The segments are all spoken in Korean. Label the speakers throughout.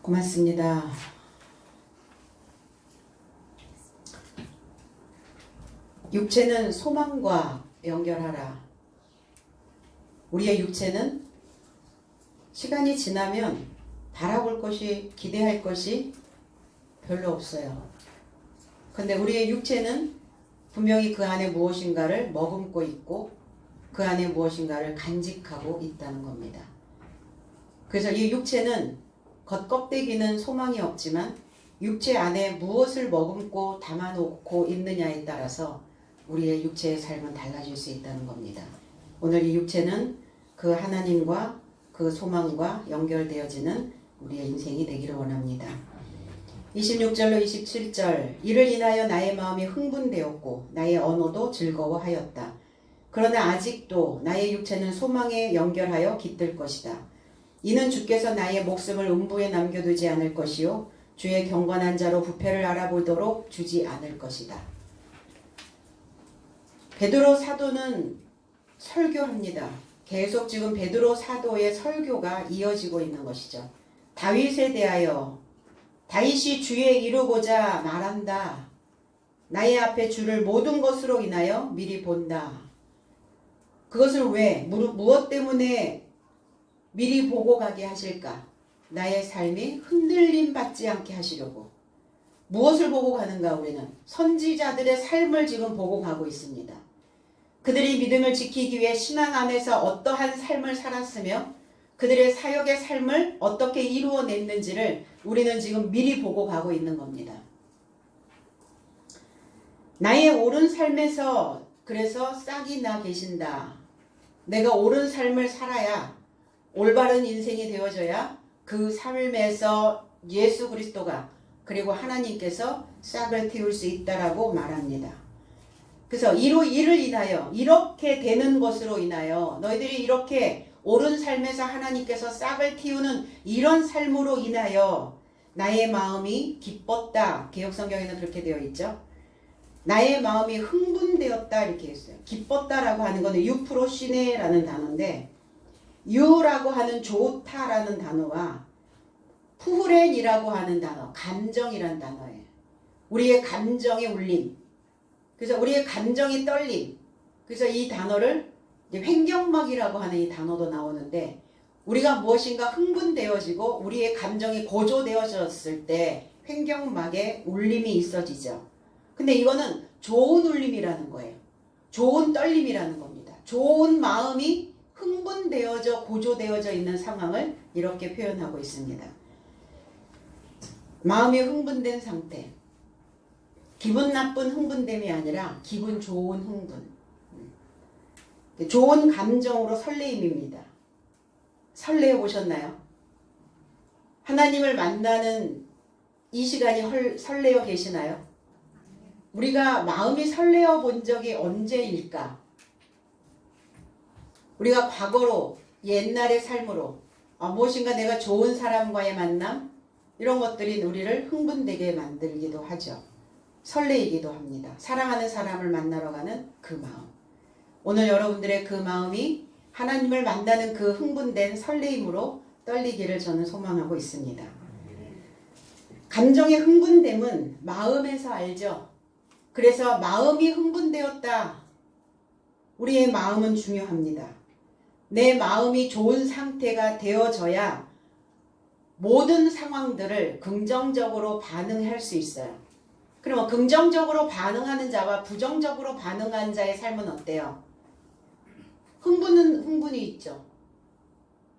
Speaker 1: 고맙습니다. 육체는 소망과 연결하라. 우리의 육체는 시간이 지나면 바라볼 것이, 기대할 것이 별로 없어요. 근데 우리의 육체는 분명히 그 안에 무엇인가를 머금고 있고 그 안에 무엇인가를 간직하고 있다는 겁니다. 그래서 이 육체는 겉껍데기는 소망이 없지만 육체 안에 무엇을 머금고 담아놓고 있느냐에 따라서 우리의 육체의 삶은 달라질 수 있다는 겁니다. 오늘 이 육체는 그 하나님과 그 소망과 연결되어지는 우리의 인생이 되기를 원합니다. 26절로 27절 이를 인하여 나의 마음이 흥분되었고 나의 언어도 즐거워하였다. 그러나 아직도 나의 육체는 소망에 연결하여 깃들 것이다. 이는 주께서 나의 목숨을 음부에 남겨두지 않을 것이요 주의 경건한 자로 부패를 알아보도록 주지 않을 것이다. 베드로 사도는 설교합니다. 계속 지금 베드로 사도의 설교가 이어지고 있는 것이죠. 다윗에 대하여 다윗이 주에 이루고자 말한다. 나의 앞에 주를 모든 것으로 인하여 미리 본다. 그것을 왜 무엇 때문에 미리 보고 가게 하실까? 나의 삶이 흔들림 받지 않게 하시려고. 무엇을 보고 가는가 우리는? 선지자들의 삶을 지금 보고 가고 있습니다. 그들이 믿음을 지키기 위해 신앙 안에서 어떠한 삶을 살았으며 그들의 사역의 삶을 어떻게 이루어냈는지를 우리는 지금 미리 보고 가고 있는 겁니다. 나의 옳은 삶에서 그래서 싹이 나 계신다. 내가 옳은 삶을 살아야 올바른 인생이 되어져야 그 삶에서 예수 그리스도가 그리고 하나님께서 싹을 틔울 수 있다라고 말합니다. 그래서 이를 인하여 이렇게 되는 것으로 인하여 너희들이 이렇게 옳은 삶에서 하나님께서 싹을 틔우는 이런 삶으로 인하여 나의 마음이 기뻤다. 개역성경에는 그렇게 되어 있죠. 나의 마음이 흥분되었다 이렇게 했어요. 기뻤다라고 하는 것은 유프로시네라는 단어인데 유라고 하는 좋다라는 단어와 푸후렌이라고 하는 단어, 감정이란 단어예요. 우리의 감정의 울림. 그래서 우리의 감정이 떨림. 그래서 이 단어를 횡격막이라고 하는 이 단어도 나오는데 우리가 무엇인가 흥분되어지고 우리의 감정이 고조되어졌을 때 횡격막에 울림이 있어지죠. 근데 이거는 좋은 울림이라는 거예요. 좋은 떨림이라는 겁니다. 좋은 마음이 흥분되어져 고조되어져 있는 상황을 이렇게 표현하고 있습니다. 마음이 흥분된 상태. 기분 나쁜 흥분됨이 아니라 기분 좋은 흥분. 좋은 감정으로 설레임입니다. 설레어 보셨나요? 하나님을 만나는 이 시간이 설레어 계시나요? 우리가 마음이 설레어 본 적이 언제일까? 우리가 과거로 옛날의 삶으로 무엇인가 내가 좋은 사람과의 만남 이런 것들이 우리를 흥분되게 만들기도 하죠. 설레이기도 합니다. 사랑하는 사람을 만나러 가는 그 마음. 오늘 여러분들의 그 마음이 하나님을 만나는 그 흥분된 설레임으로 떨리기를 저는 소망하고 있습니다. 감정의 흥분됨은 마음에서 알죠. 그래서 마음이 흥분되었다. 우리의 마음은 중요합니다. 내 마음이 좋은 상태가 되어져야 모든 상황들을 긍정적으로 반응할 수 있어요. 그러면 긍정적으로 반응하는 자와 부정적으로 반응하는 자의 삶은 어때요? 흥분이 있죠.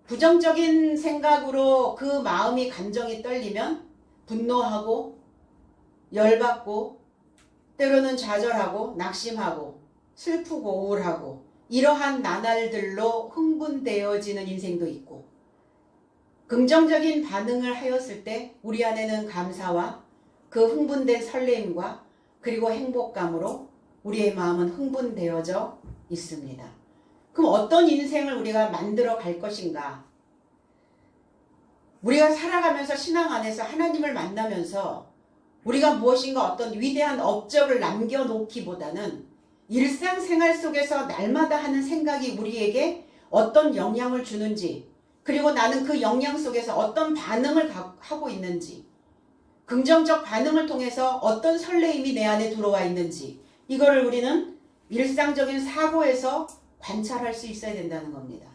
Speaker 1: 부정적인 생각으로 그 마음이 감정이 떨리면 분노하고 열받고 때로는 좌절하고 낙심하고 슬프고 우울하고 이러한 나날들로 흥분되어지는 인생도 있고 긍정적인 반응을 하였을 때 우리 안에는 감사와 그 흥분된 설레임과 그리고 행복감으로 우리의 마음은 흥분되어져 있습니다. 그럼 어떤 인생을 우리가 만들어 갈 것인가? 우리가 살아가면서 신앙 안에서 하나님을 만나면서 우리가 무엇인가 어떤 위대한 업적을 남겨놓기보다는 일상생활 속에서 날마다 하는 생각이 우리에게 어떤 영향을 주는지 그리고 나는 그 영향 속에서 어떤 반응을 하고 있는지, 긍정적 반응을 통해서 어떤 설레임이 내 안에 들어와 있는지, 이거를 우리는 일상적인 사고에서 관찰할 수 있어야 된다는 겁니다.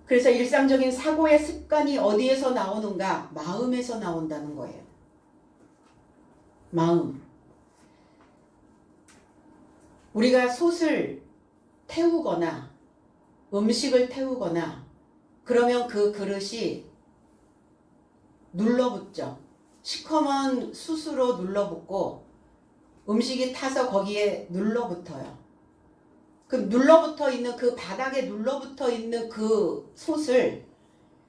Speaker 1: 그래서 일상적인 사고의 습관이 어디에서 나오는가? 마음에서 나온다는 거예요. 마음. 우리가 솥을 태우거나 음식을 태우거나 그러면 그 그릇이 눌러붙죠. 시커먼 숯으로 눌러붙고 음식이 타서 거기에 눌러붙어요. 그 눌러붙어 있는 그 바닥에 눌러붙어 있는 그 솥을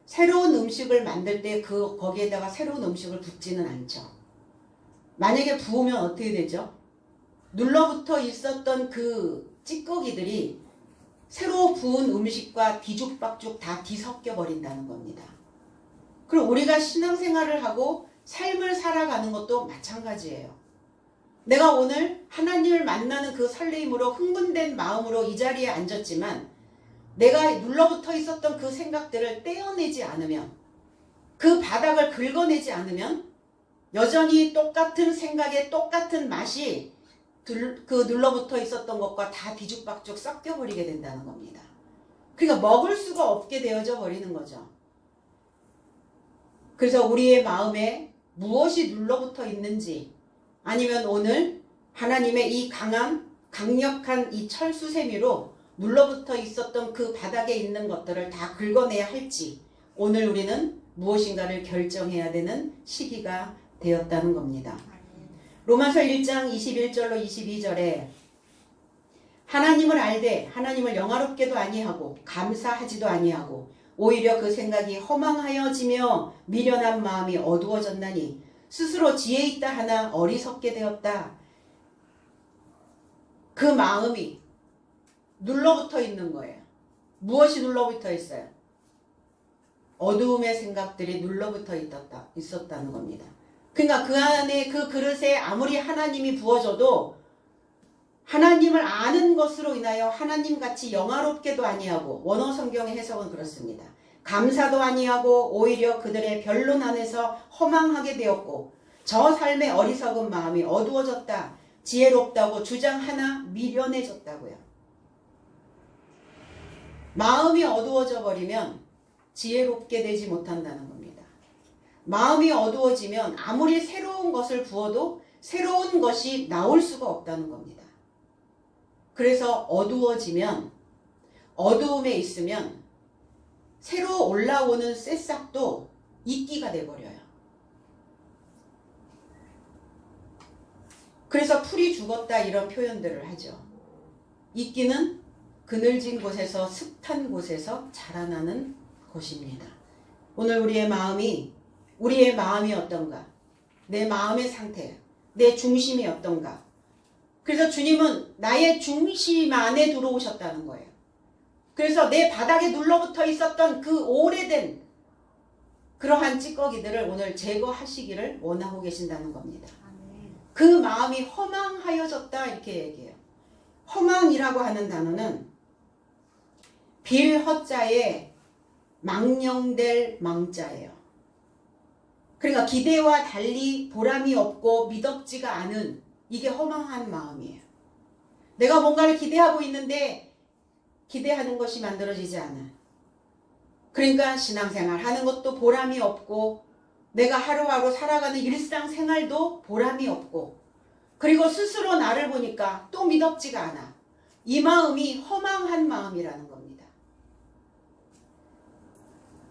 Speaker 1: 새로운 음식을 만들 때 거기에다가 새로운 음식을 붓지는 않죠. 만약에 부으면 어떻게 되죠? 눌러붙어 있었던 그 찌꺼기들이 새로 부은 음식과 뒤죽박죽 다 뒤섞여 버린다는 겁니다. 그럼 우리가 신앙생활을 하고 삶을 살아가는 것도 마찬가지예요. 내가 오늘 하나님을 만나는 그 설레임으로 흥분된 마음으로 이 자리에 앉았지만 내가 눌러붙어 있었던 그 생각들을 떼어내지 않으면, 그 바닥을 긁어내지 않으면 여전히 똑같은 생각에 똑같은 맛이 그 눌러붙어 있었던 것과 다 뒤죽박죽 섞여버리게 된다는 겁니다. 그러니까 먹을 수가 없게 되어져 버리는 거죠. 그래서 우리의 마음에 무엇이 눌러붙어 있는지, 아니면 오늘 하나님의 이 강력한 이 철수세미로 눌러붙어 있었던 그 바닥에 있는 것들을 다 긁어내야 할지, 오늘 우리는 무엇인가를 결정해야 되는 시기가 되었다는 겁니다. 로마서 1장 21절로 22절에 하나님을 알되 하나님을 영화롭게도 아니하고 감사하지도 아니하고 오히려 그 생각이 허망하여지며 미련한 마음이 어두워졌나니 스스로 지혜 있다 하나 어리석게 되었다. 그 마음이 눌러붙어 있는 거예요. 무엇이 눌러붙어 있어요? 어두움의 생각들이 눌러붙어 있었다는 겁니다. 그러니까 그 안에 그 그릇에 아무리 하나님이 부어져도 하나님을 아는 것으로 인하여 하나님같이 영화롭게도 아니하고, 원어 성경의 해석은 그렇습니다. 감사도 아니하고 오히려 그들의 변론 안에서 허망하게 되었고 저 삶의 어리석은 마음이 어두워졌다. 지혜롭다고 주장하나 미련해졌다고요. 마음이 어두워져 버리면 지혜롭게 되지 못한다는 겁니다. 마음이 어두워지면 아무리 새로운 것을 부어도 새로운 것이 나올 수가 없다는 겁니다. 그래서 어두워지면, 어두움에 있으면 새로 올라오는 새싹도 이끼가 돼버려요. 그래서 풀이 죽었다 이런 표현들을 하죠. 이끼는 그늘진 곳에서, 습한 곳에서 자라나는 것입니다. 오늘 우리의 마음이 어떤가? 내 마음의 상태, 내 중심이 어떤가? 그래서 주님은 나의 중심 안에 들어오셨다는 거예요. 그래서 내 바닥에 눌러붙어 있었던 그 오래된 그러한 찌꺼기들을 오늘 제거하시기를 원하고 계신다는 겁니다. 그 마음이 허망하여졌다 이렇게 얘기해요. 허망이라고 하는 단어는 빌허자의 망령될 망자예요. 그러니까 기대와 달리 보람이 없고 미덥지가 않은, 이게 허망한 마음이에요. 내가 뭔가를 기대하고 있는데 기대하는 것이 만들어지지 않아. 그러니까 신앙생활 하는 것도 보람이 없고 내가 하루하루 살아가는 일상생활도 보람이 없고, 그리고 스스로 나를 보니까 또 미덥지가 않아. 이 마음이 허망한 마음이라는 겁니다.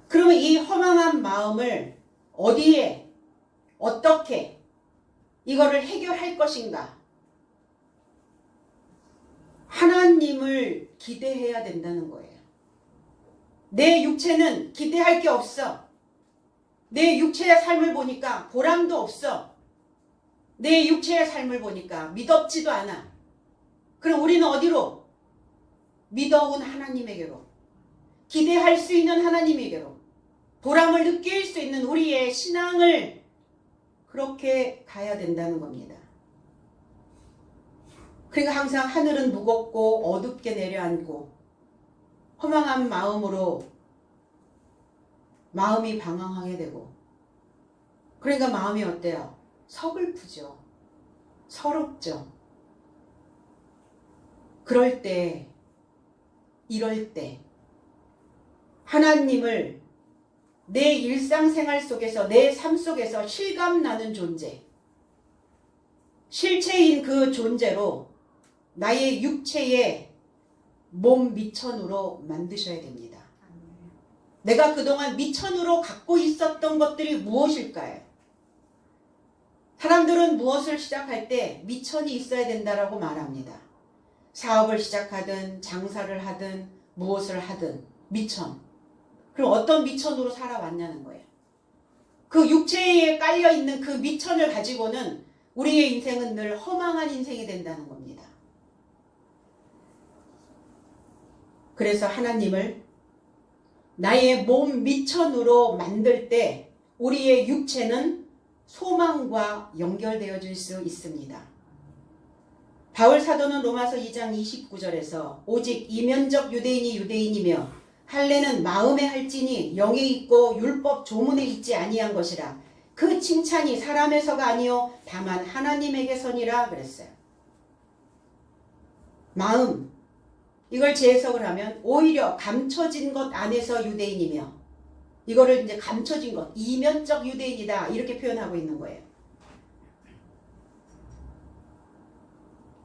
Speaker 1: 그러면 이 허망한 마음을 어디에, 어떻게 이거를 해결할 것인가? 하나님을 기대해야 된다는 거예요. 내 육체는 기대할 게 없어. 내 육체의 삶을 보니까 보람도 없어. 내 육체의 삶을 보니까 미덥지도 않아. 그럼 우리는 어디로? 미더운 하나님에게로, 기대할 수 있는 하나님에게로, 보람을 느낄 수 있는 우리의 신앙을 그렇게 가야 된다는 겁니다. 그러니까 항상 하늘은 무겁고 어둡게 내려앉고 허망한 마음으로 마음이 방황하게 되고, 그러니까 마음이 어때요? 서글프죠. 서럽죠. 그럴 때, 이럴 때 하나님을 내 일상생활 속에서, 내 삶 속에서 실감나는 존재, 실체인 그 존재로 나의 육체의 몸 미천으로 만드셔야 됩니다. 내가 그동안 미천으로 갖고 있었던 것들이 무엇일까요? 사람들은 무엇을 시작할 때 미천이 있어야 된다라고 말합니다. 사업을 시작하든 장사를 하든 무엇을 하든 미천. 그럼 어떤 미천으로 살아왔냐는 거예요. 그 육체에 깔려있는 그 미천을 가지고는 우리의 인생은 늘 허망한 인생이 된다는 겁니다. 그래서 하나님을 나의 몸 미천으로 만들 때 우리의 육체는 소망과 연결되어질 수 있습니다. 바울 사도는 로마서 2장 29절에서 오직 이면적 유대인이 유대인이며 할례는 마음에 할지니 영에 있고 율법 조문에 있지 아니한 것이라. 그 칭찬이 사람에서가 아니요 다만 하나님에게서니라 그랬어요. 마음, 이걸 재해석을 하면 오히려 감춰진 것 안에서 유대인이며, 이거를 이제 감춰진 것, 이면적 유대인이다 이렇게 표현하고 있는 거예요.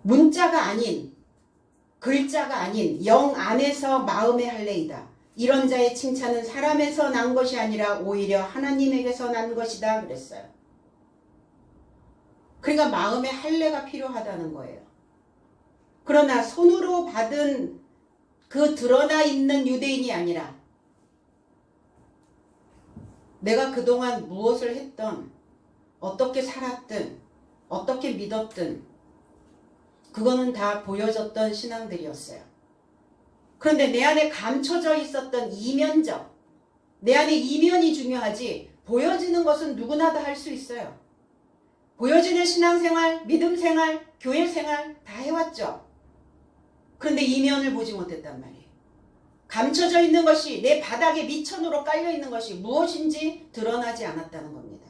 Speaker 1: 문자가 아닌, 글자가 아닌 영 안에서 마음의 할례이다. 이런 자의 칭찬은 사람에서 난 것이 아니라 오히려 하나님에게서 난 것이다 그랬어요. 그러니까 마음의 할례가 필요하다는 거예요. 그러나 손으로 받은 그 드러나 있는 유대인이 아니라 내가 그동안 무엇을 했던, 어떻게 살았든, 어떻게 믿었든 그거는 다 보여졌던 신앙들이었어요. 그런데 내 안에 감춰져 있었던 이면적, 내 안에 이면이 중요하지 보여지는 것은 누구나 다 할 수 있어요. 보여지는 신앙생활, 믿음생활, 교회생활 다 해왔죠. 그런데 이면을 보지 못했단 말이에요. 감춰져 있는 것이, 내 바닥에 미천으로 깔려 있는 것이 무엇인지 드러나지 않았다는 겁니다.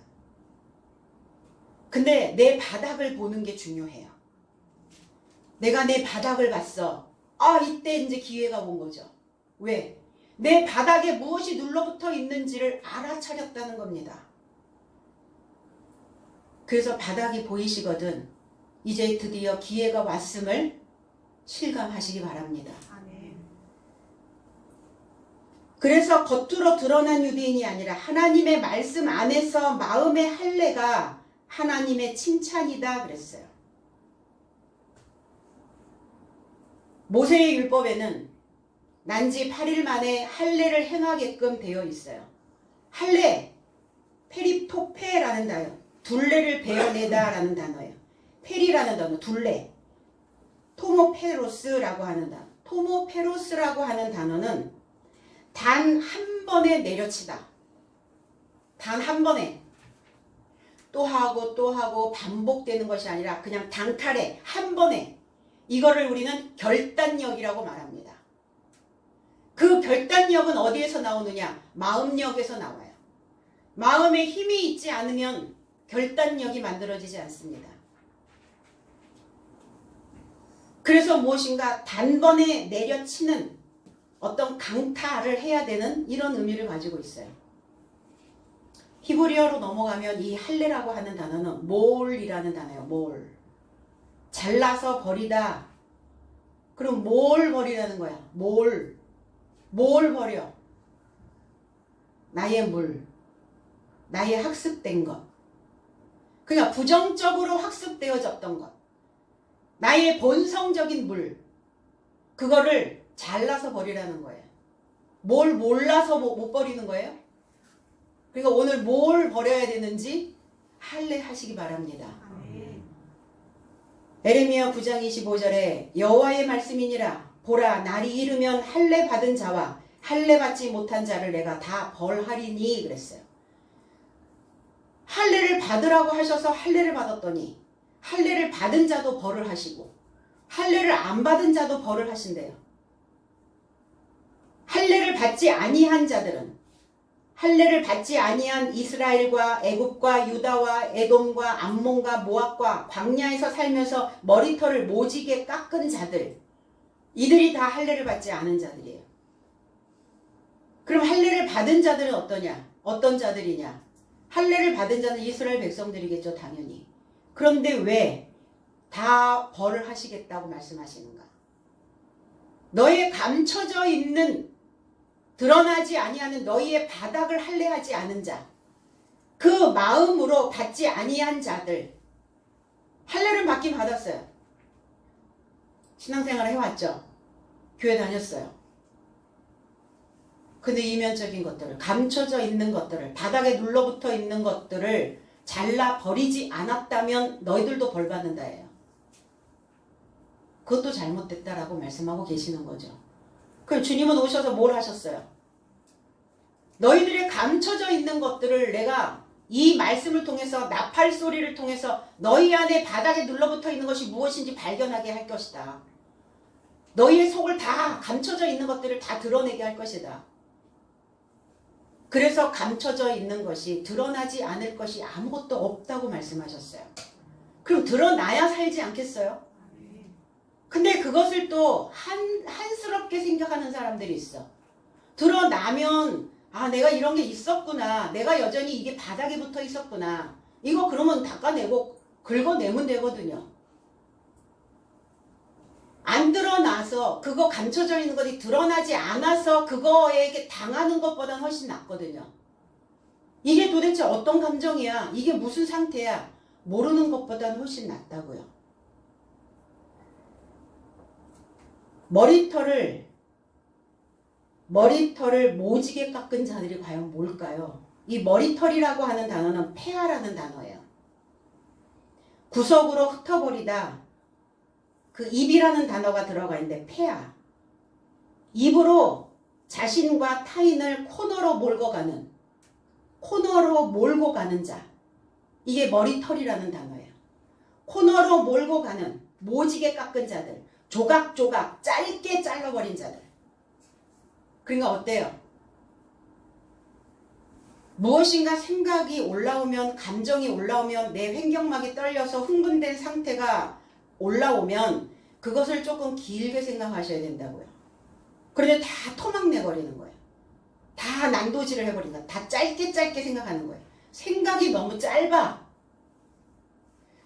Speaker 1: 근데 내 바닥을 보는 게 중요해요. 내가 내 바닥을 봤어. 이때 이제 기회가 온 거죠. 왜? 내 바닥에 무엇이 눌러붙어 있는지를 알아차렸다는 겁니다. 그래서 바닥이 보이시거든 이제 드디어 기회가 왔음을 실감하시기 바랍니다. 그래서 겉으로 드러난 유대인이 아니라 하나님의 말씀 안에서 마음의 할례가 하나님의 칭찬이다 그랬어요. 모세의 율법에는 난지 8일 만에 할례를 행하게끔 되어 있어요. 할례, 페리토페라는 단어, 둘레를 베어내다라는 단어예요. 페리라는 단어, 둘레. 토모페로스라고 하는 단어. 토모페로스라고 하는 단어는 단 한 번에 내려치다. 단 한 번에 또 하고 또 하고 반복되는 것이 아니라 그냥 단칼에 한 번에, 이거를 우리는 결단력이라고 말합니다. 그 결단력은 어디에서 나오느냐? 마음력에서 나와요. 마음에 힘이 있지 않으면 결단력이 만들어지지 않습니다. 그래서 무엇인가 단번에 내려치는 어떤 강타를 해야 되는 이런 의미를 가지고 있어요. 히브리어로 넘어가면 이 할례라고 하는 단어는 몰이라는 단어예요. 몰. 잘라서 버리다. 그럼 뭘 버리라는 거야? 뭘 버려? 나의 물, 나의 학습된 것. 그러니까 부정적으로 학습되어졌던 것. 나의 본성적인 물. 그거를 잘라서 버리라는 거예요. 뭘 몰라서 못 버리는 거예요? 그러니까 오늘 뭘 버려야 되는지 할례 하시기 바랍니다. 에레미야 9장 25절에 여호와의 말씀이니라. 보라, 날이 이르면 할례 받은 자와 할례 받지 못한 자를 내가 다 벌하리니 그랬어요. 할례를 받으라고 하셔서 할례를 받았더니 할례를 받은 자도 벌을 하시고 할례를 안 받은 자도 벌을 하신대요. 할례를 받지 아니한 자들은 할례를 받지 아니한 이스라엘과 애굽과 유다와 에돔과 암몬과 모압과 광야에서 살면서 머리털을 모지게 깎은 자들, 이들이 다 할례를 받지 않은 자들이에요. 그럼 할례를 받은 자들은 어떠냐? 어떤 자들이냐? 할례를 받은 자는 이스라엘 백성들이겠죠, 당연히. 그런데 왜 다 벌을 하시겠다고 말씀하시는가? 너의 감춰져 있는, 드러나지 아니하는 너희의 바닥을 할례하지 않은 자, 그 마음으로 받지 아니한 자들, 할례를 받긴 받았어요. 신앙생활을 해왔죠. 교회 다녔어요. 근데 이면적인 것들을, 감춰져 있는 것들을, 바닥에 눌러붙어 있는 것들을 잘라 버리지 않았다면 너희들도 벌 받는다예요. 그것도 잘못됐다라고 말씀하고 계시는 거죠. 그럼 주님은 오셔서 뭘 하셨어요? 너희들의 감춰져 있는 것들을 내가 이 말씀을 통해서, 나팔 소리를 통해서 너희 안에 바닥에 눌러붙어 있는 것이 무엇인지 발견하게 할 것이다. 너희의 속을 다, 감춰져 있는 것들을 다 드러내게 할 것이다. 그래서 감춰져 있는 것이, 드러나지 않을 것이 아무것도 없다고 말씀하셨어요. 그럼 드러나야 살지 않겠어요? 근데 그것을 또 한스럽게 생각하는 사람들이 있어. 드러나면 내가 이런 게 있었구나. 내가 여전히 이게 바닥에 붙어 있었구나. 이거 그러면 닦아내고 긁어내면 되거든요. 안 드러나서, 그거 감춰져 있는 것이 드러나지 않아서 그거에게 당하는 것보다는 훨씬 낫거든요. 이게 도대체 어떤 감정이야? 이게 무슨 상태야? 모르는 것보다는 훨씬 낫다고요. 머리털을 모지게 깎은 자들이 과연 뭘까요? 이 머리털이라고 하는 단어는 폐하라는 단어예요. 구석으로 흩어버리다. 그 입이라는 단어가 들어가 있는데 폐하. 입으로 자신과 타인을 코너로 몰고 가는 자. 이게 머리털이라는 단어예요. 코너로 몰고 가는, 모지게 깎은 자들. 조각조각 짧게 잘라버린 자들. 그러니까 어때요? 무엇인가 생각이 올라오면, 감정이 올라오면, 내 횡격막이 떨려서 흥분된 상태가 올라오면 그것을 조금 길게 생각하셔야 된다고요. 그런데 다 토막내버리는 거예요. 다 난도질을 해버린다. 다 짧게 생각하는 거예요. 생각이 너무 짧아.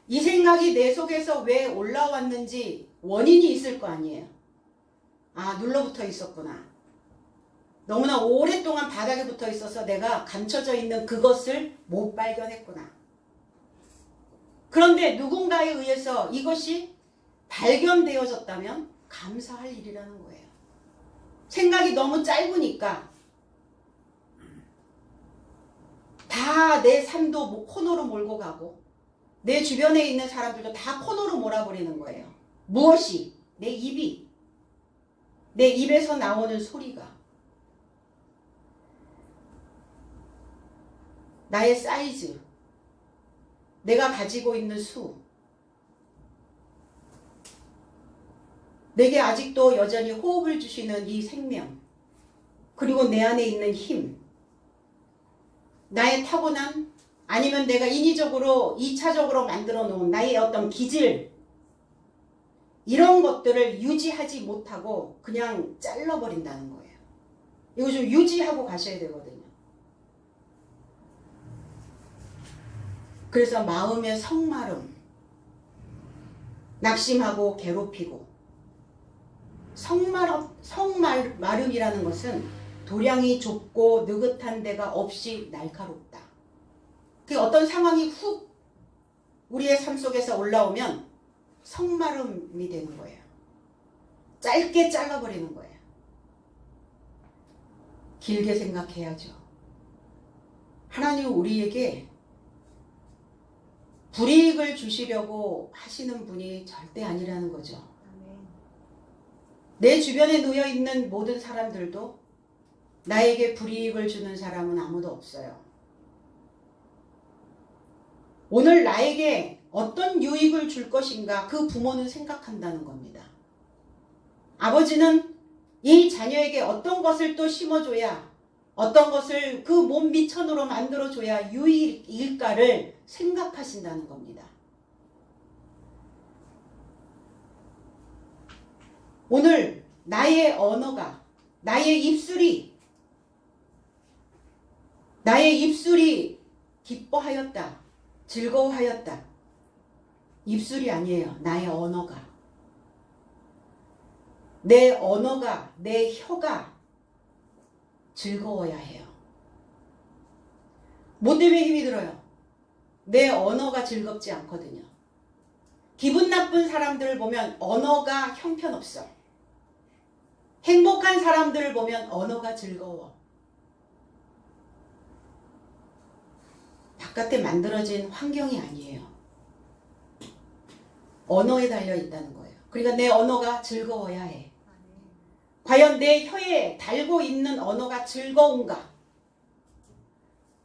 Speaker 1: 이 생각이 내 속에서 왜 올라왔는지 원인이 있을 거 아니에요. 눌러붙어 있었구나. 너무나 오랫동안 바닥에 붙어 있어서 내가 감춰져 있는 그것을 못 발견했구나. 그런데 누군가에 의해서 이것이 발견되어졌다면 감사할 일이라는 거예요. 생각이 너무 짧으니까 다 내 삶도 코너로 몰고 가고 내 주변에 있는 사람들도 다 코너로 몰아버리는 거예요. 무엇이? 내 입이. 내 입에서 나오는 소리가. 나의 사이즈. 내가 가지고 있는 수. 내게 아직도 여전히 호흡을 주시는 이 생명. 그리고 내 안에 있는 힘. 나의 타고난, 아니면 내가 인위적으로 2차적으로 만들어 놓은 나의 어떤 기질, 이런 것들을 유지하지 못하고 그냥 잘라버린다는 거예요. 이거 좀 유지하고 가셔야 되거든요. 그래서 마음의 성마름, 낙심하고 괴롭히고, 성마름이라는 것은 도량이 좁고 느긋한 데가 없이 날카롭다. 그 어떤 상황이 훅 우리의 삶 속에서 올라오면 성마름이 되는 거예요. 짧게 잘라버리는 거예요. 길게 생각해야죠. 하나님 우리에게 불이익을 주시려고 하시는 분이 절대 아니라는 거죠. 내 주변에 놓여있는 모든 사람들도 나에게 불이익을 주는 사람은 아무도 없어요. 오늘 나에게 어떤 유익을 줄 것인가 그 부모는 생각한다는 겁니다. 아버지는 이 자녀에게 어떤 것을 또 심어줘야, 어떤 것을 그 몸 미천으로 만들어줘야 유익일까를 생각하신다는 겁니다. 오늘 나의 언어가, 나의 입술이 기뻐하였다, 즐거워하였다. 입술이 아니에요. 나의 언어가. 내 언어가, 내 혀가 즐거워야 해요. 뭐 때문에 힘이 들어요? 내 언어가 즐겁지 않거든요. 기분 나쁜 사람들을 보면 언어가 형편없어. 행복한 사람들을 보면 언어가 즐거워. 바깥에 만들어진 환경이 아니에요. 언어에 달려 있다는 거예요. 그러니까 내 언어가 즐거워야 해. 과연 내 혀에 달고 있는 언어가 즐거운가?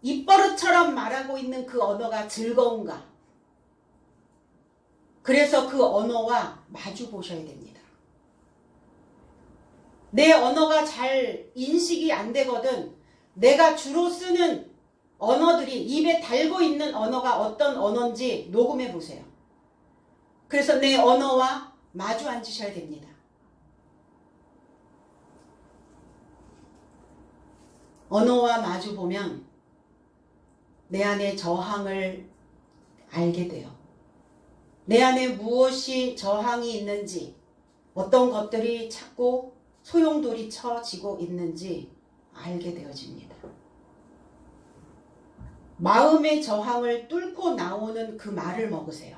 Speaker 1: 입버릇처럼 말하고 있는 그 언어가 즐거운가? 그래서 그 언어와 마주 보셔야 됩니다. 내 언어가 잘 인식이 안 되거든. 내가 주로 쓰는 언어들이, 입에 달고 있는 언어가 어떤 언어인지 녹음해 보세요. 그래서 내 언어와 마주 앉으셔야 됩니다. 언어와 마주 보면 내 안의 저항을 알게 돼요. 내 안에 무엇이 저항이 있는지, 어떤 것들이 자꾸 소용돌이 쳐지고 있는지 알게 되어집니다. 마음의 저항을 뚫고 나오는 그 말을 먹으세요.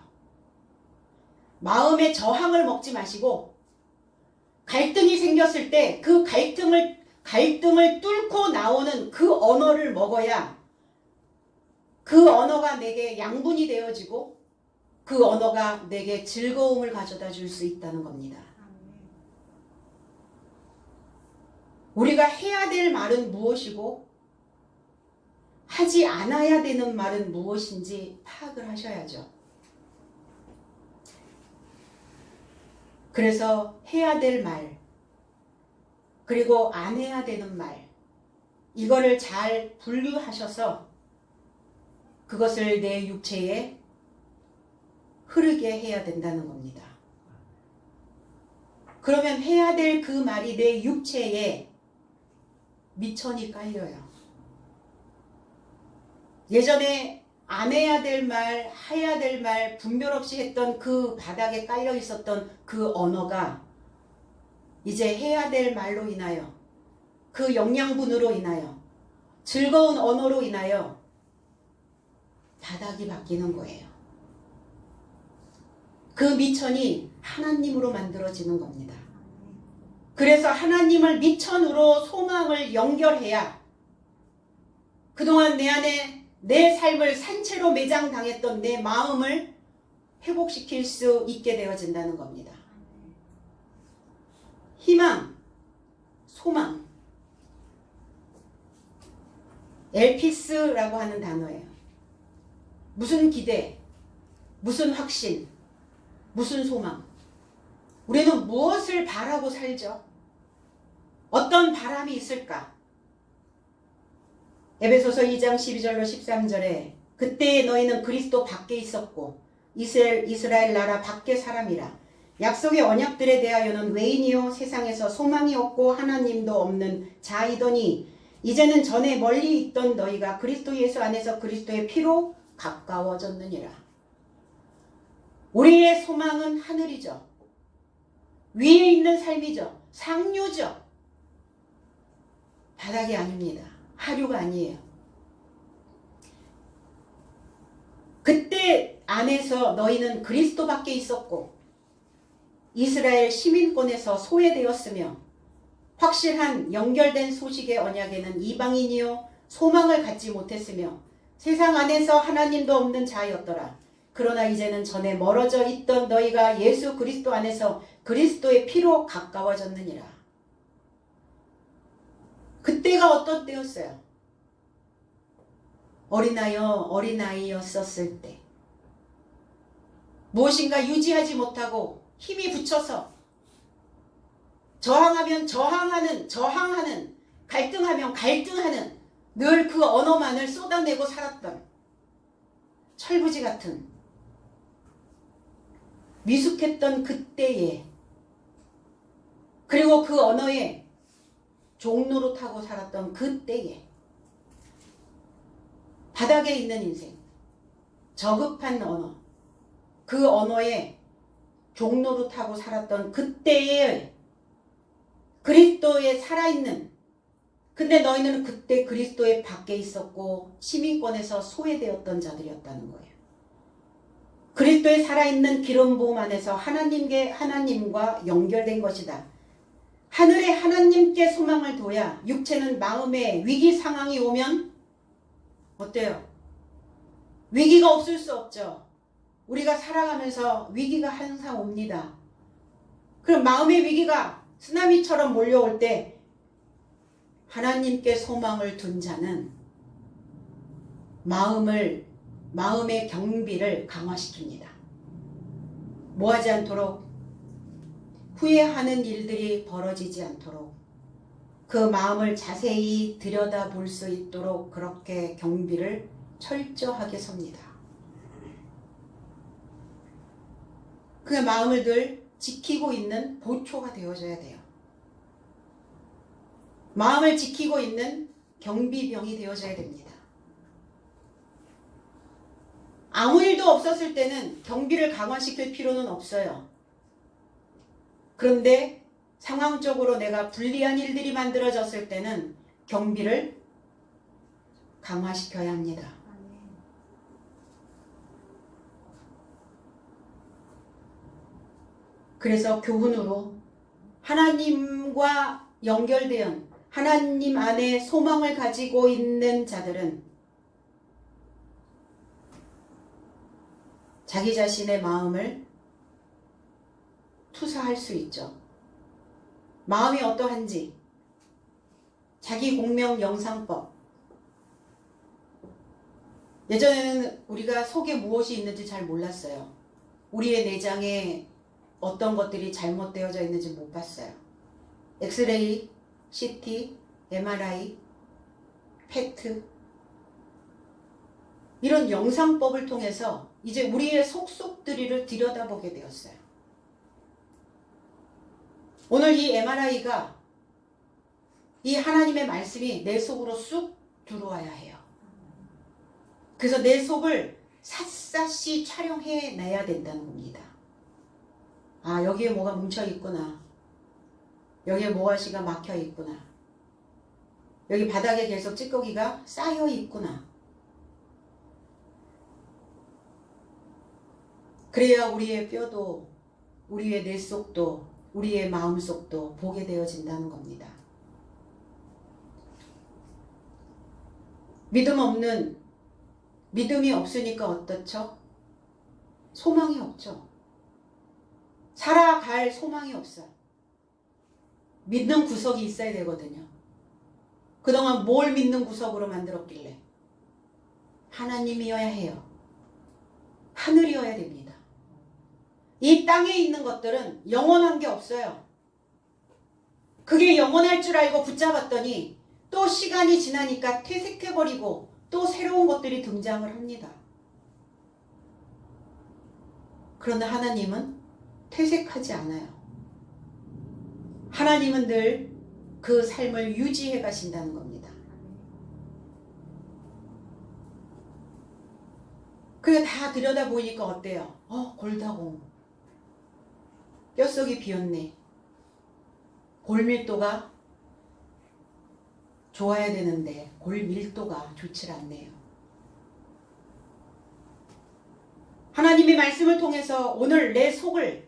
Speaker 1: 마음의 저항을 먹지 마시고 갈등이 생겼을 때 그 갈등을 뚫고 나오는 그 언어를 먹어야 그 언어가 내게 양분이 되어지고 그 언어가 내게 즐거움을 가져다 줄 수 있다는 겁니다. 우리가 해야 될 말은 무엇이고 하지 않아야 되는 말은 무엇인지 파악을 하셔야죠. 그래서 해야 될 말, 그리고 안 해야 되는 말, 이거를 잘 분류하셔서 그것을 내 육체에 흐르게 해야 된다는 겁니다. 그러면 해야 될 그 말이 내 육체에 미천이 깔려요. 예전에 안 해야 될 말, 해야 될 말 분별 없이 했던 그 바닥에 깔려 있었던 그 언어가 이제 해야 될 말로 인하여, 그 영양분으로 인하여, 즐거운 언어로 인하여 바닥이 바뀌는 거예요. 그 미천이 하나님으로 만들어지는 겁니다. 그래서 하나님을 미천으로 소망을 연결해야 그동안 내 안에 내 삶을 산채로 매장당했던 내 마음을 회복시킬 수 있게 되어진다는 겁니다. 희망, 소망, 엘피스라고 하는 단어예요. 무슨 기대, 무슨 확신, 무슨 소망. 우리는 무엇을 바라고 살죠? 어떤 바람이 있을까? 에베소서 2장 12절로 13절에 그때에 너희는 그리스도 밖에 있었고 이스라엘 나라 밖의 사람이라. 약속의 언약들에 대하여는 외인이요 세상에서 소망이 없고 하나님도 없는 자이더니 이제는 전에 멀리 있던 너희가 그리스도 예수 안에서 그리스도의 피로 가까워졌느니라. 우리의 소망은 하늘이죠. 위에 있는 삶이죠. 상류죠. 바닥이 아닙니다. 하류가 아니에요. 그때 안에서 너희는 그리스도 밖에 있었고 이스라엘 시민권에서 소외되었으며 확실한 연결된 소식의 언약에는 이방인이요 소망을 갖지 못했으며 세상 안에서 하나님도 없는 자였더라. 그러나 이제는 전에 멀어져 있던 너희가 예수 그리스도 안에서 그리스도의 피로 가까워졌느니라. 그때가 어떤 때였어요? 어린아이였었을 때. 무엇인가 유지하지 못하고 힘이 붙여서 저항하면 저항하는 갈등하면 갈등하는 늘 그 언어만을 쏟아내고 살았던 철부지 같은 미숙했던 그때에 그리고 그 언어에 종로로 타고 살았던 그때에 바닥에 있는 인생 저급한 언어 그 언어에 종로로 타고 살았던 그때에 그리스도에 살아있는 근데 너희는 그때 그리스도의 밖에 있었고 시민권에서 소외되었던 자들이었다는 거예요. 그리스도에 살아있는 기름 부음 안에서 하나님과 연결된 것이다. 하늘에 하나님께 소망을 둬야 육체는 마음의 위기 상황이 오면 어때요? 위기가 없을 수 없죠. 우리가 살아가면서 위기가 항상 옵니다. 그럼 마음의 위기가 쓰나미처럼 몰려올 때 하나님께 소망을 둔 자는 마음의 경비를 강화시킵니다. 뭐하지 않도록 후회하는 일들이 벌어지지 않도록 그 마음을 자세히 들여다볼 수 있도록 그렇게 경비를 철저하게 섭니다. 그 마음을 늘 지키고 있는 보초가 되어줘야 돼요. 마음을 지키고 있는 경비병이 되어줘야 됩니다. 아무 일도 없었을 때는 경비를 강화시킬 필요는 없어요. 그런데 상황적으로 내가 불리한 일들이 만들어졌을 때는 경비를 강화시켜야 합니다. 그래서 교훈으로 하나님과 연결된 하나님 안에 소망을 가지고 있는 자들은 자기 자신의 마음을 투사할 수 있죠. 마음이 어떠한지 자기 공명 영상법 예전에는 우리가 속에 무엇이 있는지 잘 몰랐어요. 우리의 내장에 어떤 것들이 잘못되어져 있는지 못 봤어요. 엑스레이, CT, MRI, PET 이런 영상법을 통해서 이제 우리의 속속들이를 들여다보게 되었어요. 오늘 이 MRI가 이 하나님의 말씀이 내 속으로 쑥 들어와야 해요. 그래서 내 속을 샅샅이 촬영해내야 된다는 겁니다. 아, 여기에 뭐가 뭉쳐 있구나. 여기에 모아시가 막혀 있구나. 여기 바닥에 계속 찌꺼기가 쌓여 있구나. 그래야 우리의 뼈도, 우리의 뇌 속도, 우리의 마음 속도 보게 되어진다는 겁니다. 믿음이 없으니까 어떻죠? 소망이 없죠. 살아갈 소망이 없어요. 믿는 구석이 있어야 되거든요. 그동안 뭘 믿는 구석으로 만들었길래? 하나님이어야 해요. 하늘이어야 됩니다. 이 땅에 있는 것들은 영원한 게 없어요. 그게 영원할 줄 알고 붙잡았더니 또 시간이 지나니까 퇴색해버리고 또 새로운 것들이 등장을 합니다. 그러나 하나님은 퇴색하지 않아요. 하나님은 늘 그 삶을 유지해 가신다는 겁니다. 그게 다 들여다보니까 어때요? 골다공. 뼛속이 비었네. 골밀도가 좋아야 되는데 골밀도가 좋지 않네요. 하나님의 말씀을 통해서 오늘 내 속을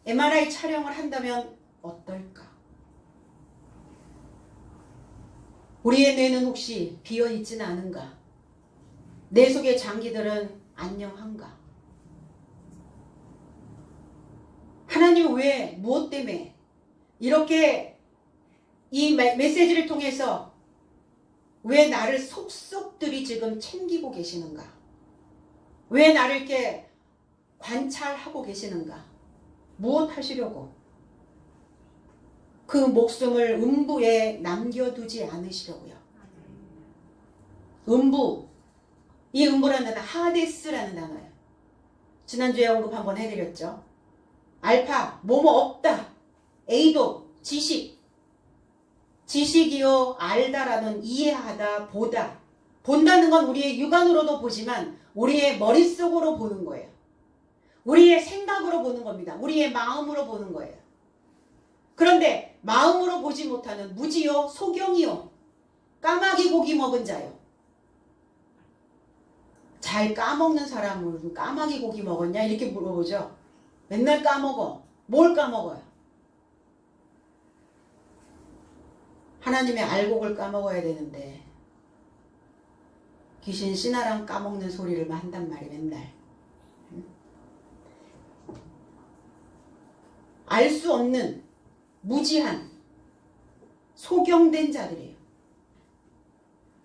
Speaker 1: MRI 촬영을 한다면 어떨까? 우리의 뇌는 혹시 비어있지는 않은가? 내 속의 장기들은 안녕한가? 하나님 왜 무엇 때문에 이렇게 이 메시지를 통해서 왜 나를 속속들이 지금 챙기고 계시는가? 왜 나를 이렇게 관찰하고 계시는가? 무엇 하시려고? 그 목숨을 음부에 남겨두지 않으시려고요. 음부, 이 음부라는 단어 하데스라는 단어예요. 지난주에 언급 한번 해드렸죠. 알파, 뭐뭐 없다. 에이도, 지식. 지식이요, 알다라는 이해하다, 보다. 본다는 건 우리의 육안으로도 보지만 우리의 머릿속으로 보는 거예요. 우리의 생각으로 보는 겁니다. 우리의 마음으로 보는 거예요. 그런데 마음으로 보지 못하는 무지요, 소경이요, 까마귀 고기 먹은 자요. 잘 까먹는 사람은 까마귀 고기 먹었냐? 이렇게 물어보죠. 맨날 까먹어. 뭘 까먹어요? 하나님의 알곡을 까먹어야 되는데 귀신 신하랑 까먹는 소리를 한단 말이에요. 맨날. 알 수 없는 무지한 소경된 자들이에요.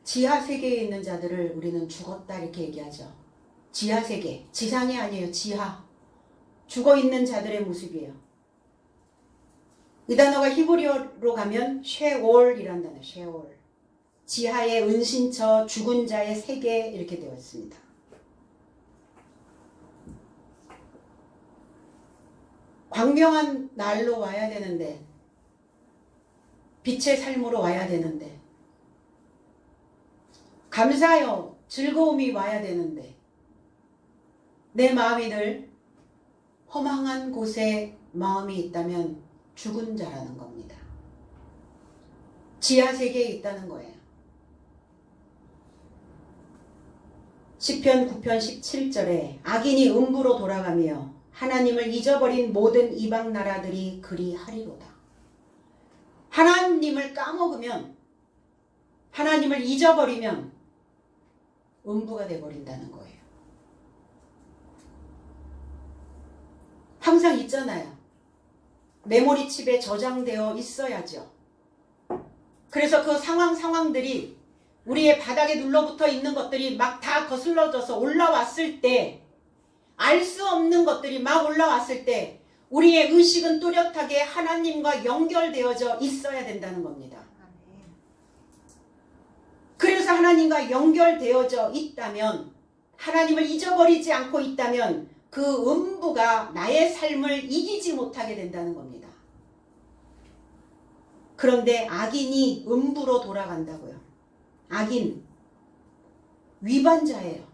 Speaker 1: 지하세계에 있는 자들을 우리는 죽었다 이렇게 얘기하죠. 지하세계, 지상이 아니에요. 지하. 죽어있는 자들의 모습이에요. 이 단어가 히브리어로 가면 쉐올이라는 단어, 쉐올. 지하의 은신처, 죽은 자의 세계 이렇게 되어 있습니다. 광명한 날로 와야 되는데, 빛의 삶으로 와야 되는데, 감사요, 즐거움이 와야 되는데, 내 마음이 늘 허망한 곳에 마음이 있다면 죽은 자라는 겁니다. 지하세계에 있다는 거예요. 시편 9편 17절에 악인이 음부로 돌아가며 하나님을 잊어버린 모든 이방 나라들이 그리하리로다. 하나님을 까먹으면, 하나님을 잊어버리면 음부가 돼버린다는 거예요. 항상 있잖아요. 메모리칩에 저장되어 있어야죠. 그래서 그 상황들이 우리의 바닥에 눌러붙어 있는 것들이 막 다 거슬러져서 올라왔을 때, 알 수 없는 것들이 막 올라왔을 때 우리의 의식은 뚜렷하게 하나님과 연결되어져 있어야 된다는 겁니다. 그래서 하나님과 연결되어져 있다면, 하나님을 잊어버리지 않고 있다면 그 음부가 나의 삶을 이기지 못하게 된다는 겁니다. 그런데 악인이 음부로 돌아간다고요. 악인, 위반자예요.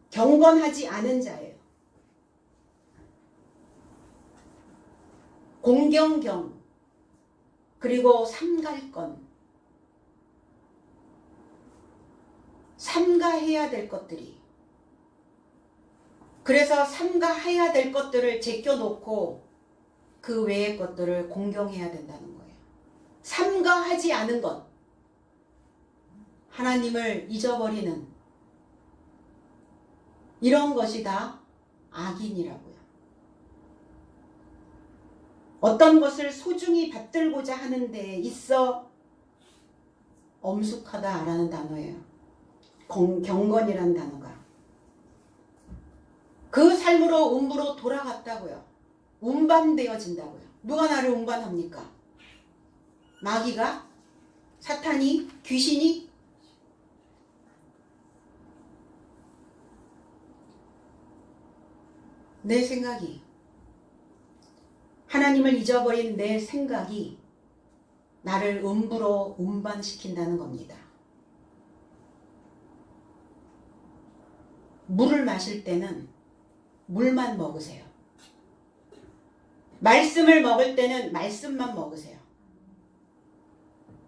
Speaker 1: 경건하지 않은 자예요. 공경경, 그리고 삼갈건, 삼가해야 될 것들이, 그래서 삼가해야 될 것들을 제껴놓고 그 외의 것들을 공경해야 된다는 거예요. 삼가하지 않은 것, 하나님을 잊어버리는 이런 것이 다 악인이라고요. 어떤 것을 소중히 받들고자 하는 데에 있어 엄숙하다라는 단어예요. 경건이라는 단어가. 그 삶으로 음부로 돌아갔다고요. 운반되어진다고요. 누가 나를 운반합니까? 마귀가? 사탄이? 귀신이? 내 생각이, 하나님을 잊어버린 내 생각이 나를 음부로 운반시킨다는 겁니다. 물을 마실 때는 물만 먹으세요. 말씀을 먹을 때는 말씀만 먹으세요.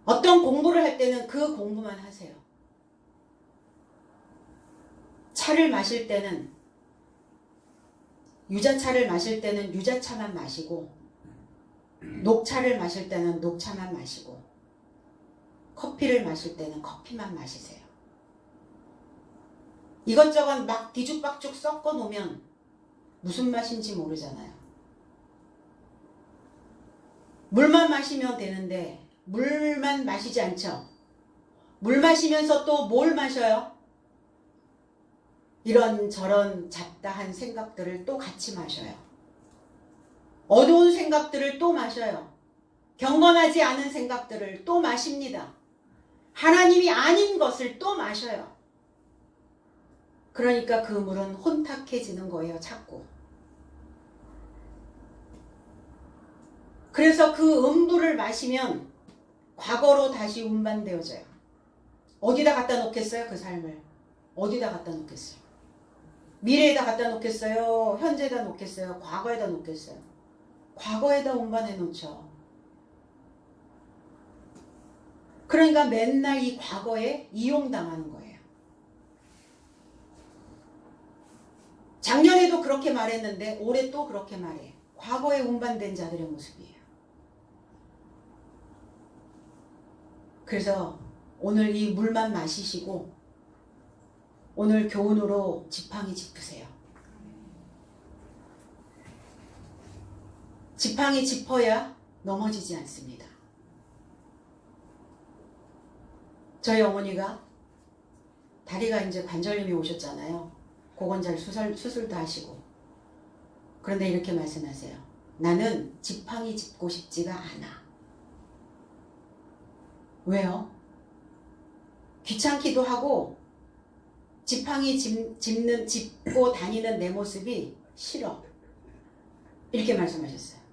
Speaker 1: 어떤 공부를 할 때는 그 공부만 하세요. 차를 마실 때는, 유자차를 마실 때는 유자차만 마시고, 녹차를 마실 때는 녹차만 마시고, 커피를 마실 때는 커피만 마시세요. 이것저것 막 뒤죽박죽 섞어 놓으면 무슨 맛인지 모르잖아요. 물만 마시면 되는데 물만 마시지 않죠. 물 마시면서 또 뭘 마셔요? 이런저런 잡다한 생각들을 또 같이 마셔요. 어두운 생각들을 또 마셔요. 경건하지 않은 생각들을 또 마십니다. 하나님이 아닌 것을 또 마셔요. 그러니까 그 물은 혼탁해지는 거예요. 자꾸. 그래서 그 음부를 마시면 과거로 다시 운반되어져요. 어디다 갖다 놓겠어요? 그 삶을. 어디다 갖다 놓겠어요? 미래에다 갖다 놓겠어요? 현재에다 놓겠어요? 과거에다 놓겠어요? 과거에다 운반해 놓죠. 그러니까 맨날 이 과거에 이용당하는 거예요. 작년에도 그렇게 말했는데 올해 또 그렇게 말해요. 과거에 운반된 자들의 모습이에요. 그래서 오늘 이 물만 마시시고 오늘 교훈으로 지팡이 짚으세요. 지팡이 짚어야 넘어지지 않습니다. 저희 어머니가 다리가 이제 관절염이 오셨잖아요. 고관절 수술도 하시고. 그런데 이렇게 말씀하세요. 나는 지팡이 짚고 싶지가 않아. 왜요? 귀찮기도 하고 지팡이 짚고 다니는 내 모습이 싫어. 이렇게 말씀하셨어요.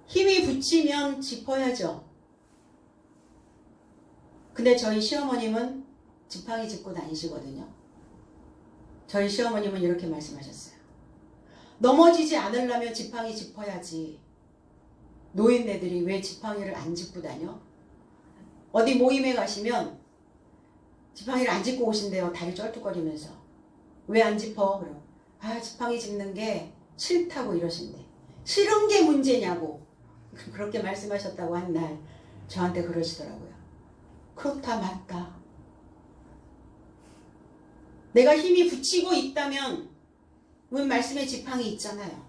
Speaker 1: 힘이 붙이면 짚어야죠. 근데 저희 시어머님은 지팡이 짚고 다니시거든요. 저희 시어머님은 이렇게 말씀하셨어요. 넘어지지 않으려면 지팡이 짚어야지. 노인네들이 왜 지팡이를 안 짚고 다녀? 어디 모임에 가시면 지팡이를 안 짚고 오신대요. 다리 쩔뚝거리면서. 왜 안 짚어? 그럼 지팡이 짚는 게 싫다고 이러신대. 싫은 게 문제냐고 그렇게 말씀하셨다고 한 날 저한테 그러시더라고요. 그렇다 맞다. 내가 힘이 붙이고 있다면 문 말씀에 지팡이 있잖아요.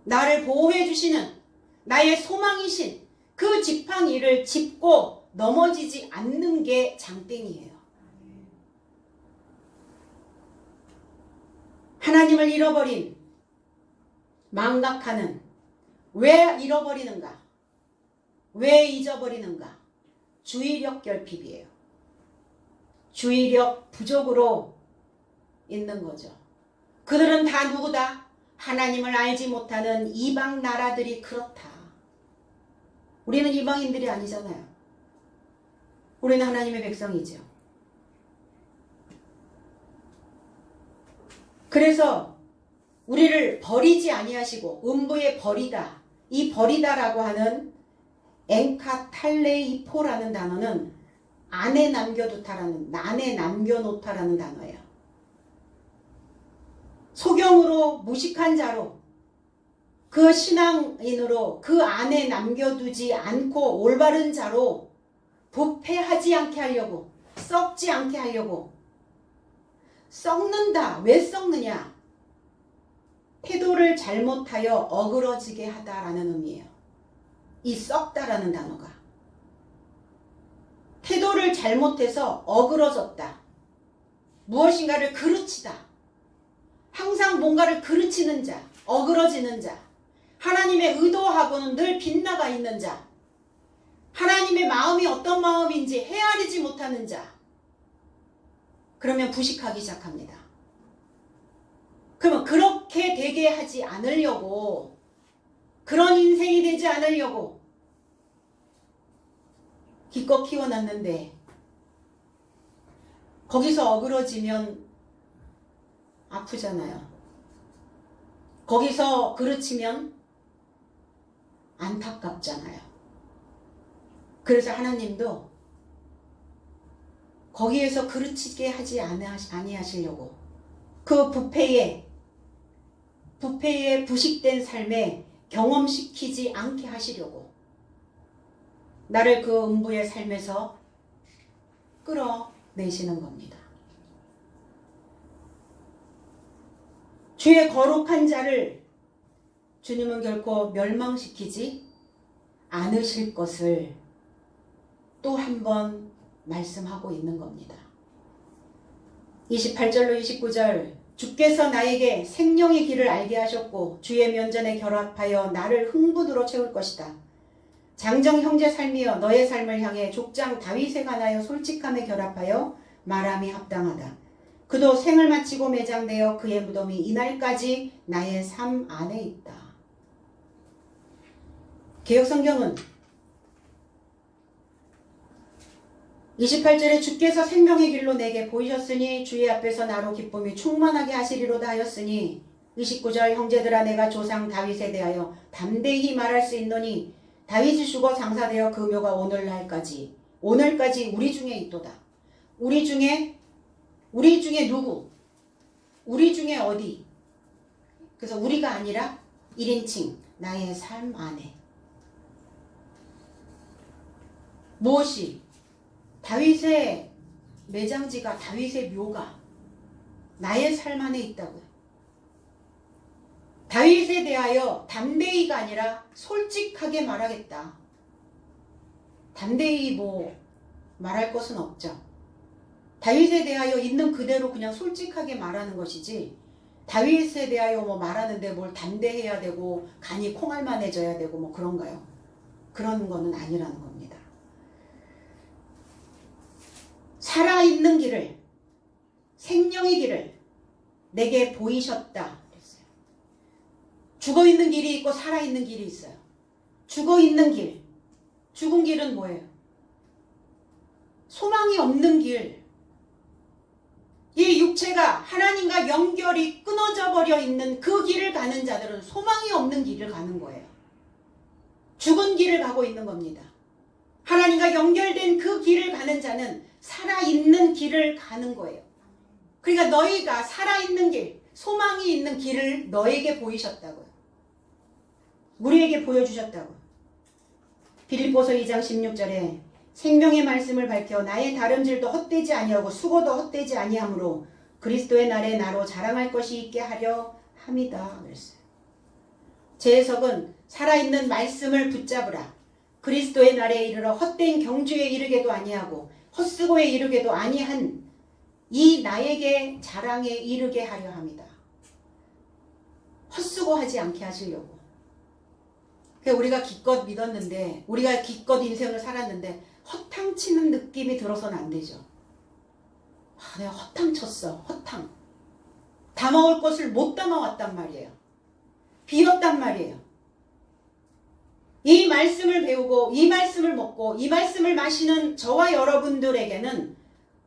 Speaker 1: 나를 보호해 주시는 나의 소망이신 그 지팡이를 짚고 넘어지지 않는 게 장땡이에요. 하나님을 잃어버린 망각하는 왜 잃어버리는가? 왜 잊어버리는가? 주의력 결핍이에요. 주의력 부족으로 있는 거죠. 그들은 다 누구다? 하나님을 알지 못하는 이방 나라들이 그렇다. 우리는 이방인들이 아니잖아요. 우리는 하나님의 백성이죠. 그래서 우리를 버리지 아니하시고 음부에 버리다, 이 버리다라고 하는 엔카탈레이포라는 단어는 안에 남겨두다라는, 안에 남겨놓다라는 단어예요. 소경으로 무식한 자로 그 신앙인으로 그 안에 남겨두지 않고 올바른 자로 부패하지 않게 하려고, 썩지 않게 하려고. 썩는다. 왜 썩느냐? 태도를 잘못하여 어그러지게 하다라는 의미예요. 이 썩다라는 단어가. 태도를 잘못해서 어그러졌다. 무엇인가를 그르치다. 항상 뭔가를 그르치는 자, 어그러지는 자, 하나님의 의도하고는 늘 빗나가 있는 자, 하나님의 마음이 어떤 마음인지 헤아리지 못하는 자. 그러면 부식하기 시작합니다. 그러면 그렇게 되게 하지 않으려고, 그런 인생이 되지 않으려고 기껏 키워놨는데 거기서 어그러지면 아프잖아요. 거기서 그르치면 안타깝잖아요. 그래서 하나님도 거기에서 그르치게 하지 아니하시려고 그 부패의 부식된 삶에 경험시키지 않게 하시려고 나를 그 음부의 삶에서 끌어내시는 겁니다. 주의 거룩한 자를 주님은 결코 멸망시키지 않으실 것을 또 한 번 말씀하고 있는 겁니다. 28절로 29절 주께서 나에게 생명의 길을 알게 하셨고 주의 면전에 결합하여 나를 흥분으로 채울 것이다. 장정 형제 삶이여 너의 삶을 향해 족장 다윗에 관하여 솔직함에 결합하여 말함이 합당하다. 그도 생을 마치고 매장되어 그의 무덤이 이날까지 나의 삶 안에 있다. 개역성경은 28절에 주께서 생명의 길로 내게 보이셨으니 주의 앞에서 나로 기쁨이 충만하게 하시리로다 하였으니 29절 형제들아 내가 조상 다윗에 대하여 담대히 말할 수 있노니 다윗이 죽어 장사되어 그 묘가 오늘날까지 우리 중에 있도다. 우리 중에 누구? 우리 중에 어디? 그래서 우리가 아니라 1인칭 나의 삶 안에 무엇이? 다윗의 매장지가 다윗의 묘가 나의 삶 안에 있다고요. 다윗에 대하여 담대히가 아니라 솔직하게 말하겠다. 담대히 말할 것은 없죠. 다윗에 대하여 있는 그대로 그냥 솔직하게 말하는 것이지 다윗에 대하여 말하는데 뭘 담대해야 되고 간이 콩알만해져야 되고 그런가요? 그런 거는 아니라는 겁니다. 살아있는 길을, 생명의 길을 내게 보이셨다 그랬어요. 죽어있는 길이 있고 살아있는 길이 있어요. 죽어있는 길, 죽은 길은 뭐예요? 소망이 없는 길. 이 육체가 하나님과 연결이 끊어져 버려 있는 그 길을 가는 자들은 소망이 없는 길을 가는 거예요. 죽은 길을 가고 있는 겁니다. 하나님과 연결된 그 길을 가는 자는 살아있는 길을 가는 거예요. 그러니까 너희가 살아있는 길, 소망이 있는 길을 너에게 보이셨다고요. 우리에게 보여주셨다고요. 빌립보서 2장 16절에 생명의 말씀을 밝혀 나의 다름질도 헛되지 아니하고 수고도 헛되지 아니하므로 그리스도의 날에 나로 자랑할 것이 있게 하려 함이다 그랬어요. 제 해석은 살아있는 말씀을 붙잡으라. 그리스도의 날에 이르러 헛된 경주에 이르게도 아니하고 헛수고에 이르게도 아니한 이 나에게 자랑에 이르게 하려 합니다. 헛수고하지 않게 하시려고. 우리가 기껏 믿었는데 우리가 기껏 인생을 살았는데 허탕치는 느낌이 들어서는 안 되죠. 내가 허탕쳤어. 허탕. 담아올 것을 못 담아왔단 말이에요. 비었단 말이에요. 이 말씀을 배우고 이 말씀을 먹고 이 말씀을 마시는 저와 여러분들에게는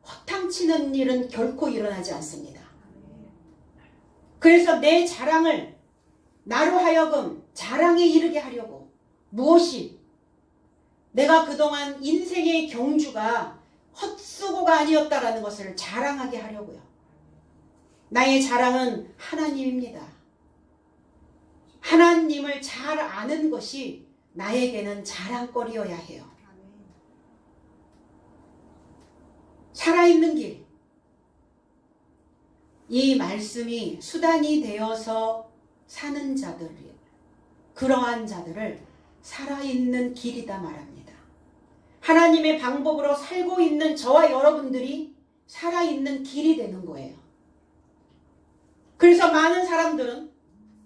Speaker 1: 허탕치는 일은 결코 일어나지 않습니다. 그래서 내 자랑을 나로 하여금 자랑에 이르게 하려고 무엇이? 내가 그동안 인생의 경주가 헛수고가 아니었다라는 것을 자랑하게 하려고요. 나의 자랑은 하나님입니다. 하나님을 잘 아는 것이 나에게는 자랑거리여야 해요. 살아있는 길. 이 말씀이 수단이 되어서 사는 자들, 그러한 자들을 살아있는 길이다 말합니다. 하나님의 방법으로 살고 있는 저와 여러분들이 살아있는 길이 되는 거예요. 그래서 많은 사람들은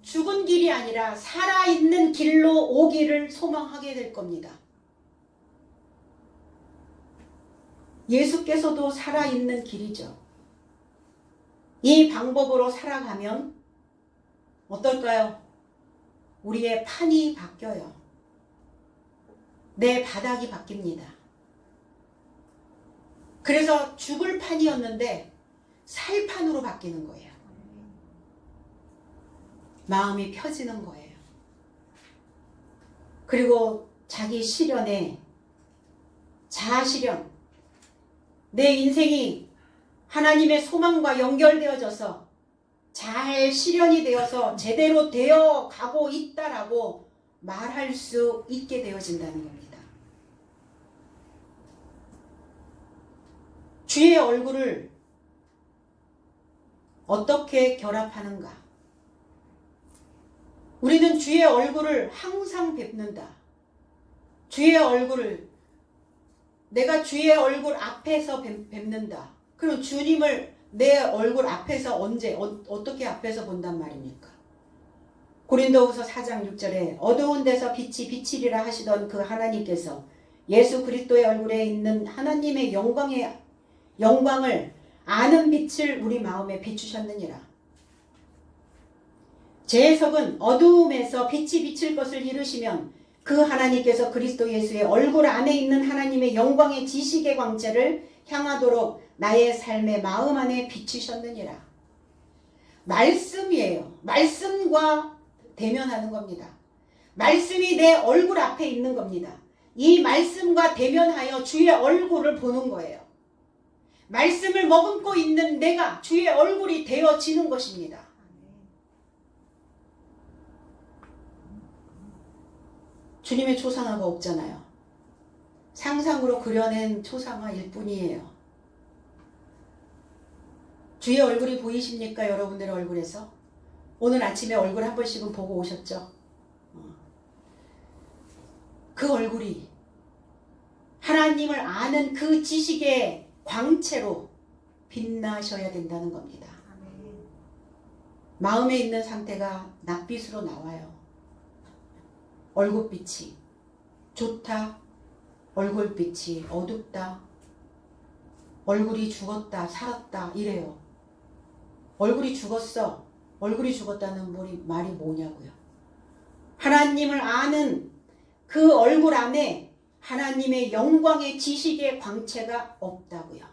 Speaker 1: 죽은 길이 아니라 살아있는 길로 오기를 소망하게 될 겁니다. 예수께서도 살아있는 길이죠. 이 방법으로 살아가면 어떨까요? 우리의 판이 바뀌어요. 내 바닥이 바뀝니다. 그래서 죽을 판이었는데 살 판으로 바뀌는 거예요. 마음이 펴지는 거예요. 그리고 자기 실현에 자아실현, 내 인생이 하나님의 소망과 연결되어져서 잘 실현이 되어서 제대로 되어 가고 있다라고 말할 수 있게 되어진다는 겁니다. 주의 얼굴을 어떻게 결합하는가? 우리는 주의 얼굴을 항상 뵙는다. 주의 얼굴을 내가 주의 얼굴 앞에서 뵙는다. 그럼 주님을 내 얼굴 앞에서 언제 어떻게 앞에서 본단 말입니까? 고린도후서 4장 6절에 어두운 데서 빛이 비치리라 하시던 그 하나님께서 예수 그리스도의 얼굴에 있는 하나님의 영광을 아는 빛을 우리 마음에 비추셨느니라. 제 해석은 어두움에서 빛이 비칠 것을 이루시면 그 하나님께서 그리스도 예수의 얼굴 안에 있는 하나님의 영광의 지식의 광채를 향하도록 나의 삶의 마음 안에 비추셨느니라. 말씀이에요. 말씀과 대면하는 겁니다. 말씀이 내 얼굴 앞에 있는 겁니다. 이 말씀과 대면하여 주의 얼굴을 보는 거예요. 말씀을 머금고 있는 내가 주의 얼굴이 되어지는 것입니다. 주님의 초상화가 없잖아요. 상상으로 그려낸 초상화일 뿐이에요. 주의 얼굴이 보이십니까? 여러분들의 얼굴에서? 오늘 아침에 얼굴 한 번씩은 보고 오셨죠? 그 얼굴이 하나님을 아는 그 지식의 광채로 빛나셔야 된다는 겁니다. 마음에 있는 상태가 낯빛으로 나와요. 얼굴빛이 좋다, 얼굴빛이 어둡다, 얼굴이 죽었다, 살았다 이래요. 얼굴이 죽었어. 얼굴이 죽었다는 말이 뭐냐고요. 하나님을 아는 그 얼굴 안에 하나님의 영광의 지식의 광채가 없다고요.